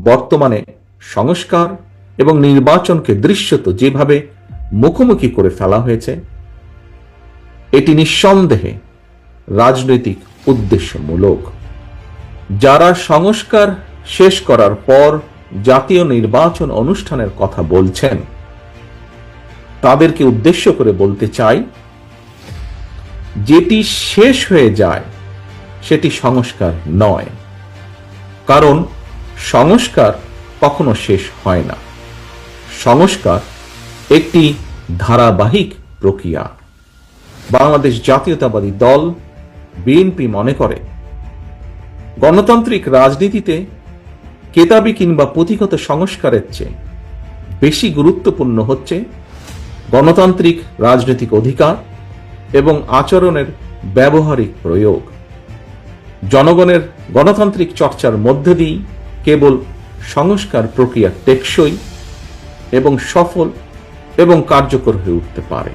বর্তমানে সংস্কার এবং নির্বাচনকে দৃশ্যত যেভাবে মুখোমুখি করে ফেলা হয়েছে, এটি নিঃসন্দেহে রাজনৈতিক উদ্দেশ্যমূলক। যারা সংস্কার শেষ করার পর জাতীয় নির্বাচন অনুষ্ঠানের কথা বলছেন, তাদেরকে উদ্দেশ্য করে বলতে চাই, যেটি শেষ হয়ে যায় সেটি সংস্কার নয়, কারণ সংস্কার কখনো শেষ হয় না। সংস্কার একটি ধারাবাহিক প্রক্রিয়া। বাংলাদেশ জাতীয়তাবাদী দল বিএনপি মনে করে, গণতান্ত্রিক রাজনীতিতে কেতাবি কিংবা পুঁথিগত সংস্কারের চেয়ে বেশি গুরুত্বপূর্ণ হচ্ছে গণতান্ত্রিক রাজনৈতিক অধিকার এবং আচরণের ব্যবহারিক প্রয়োগ। জনগণের গণতান্ত্রিক চর্চার মধ্যে দিয়েই কেবল সংস্কার প্রক্রিয়া টেকসই এবং সফল এবং কার্যকর হয়ে উঠতে পারে।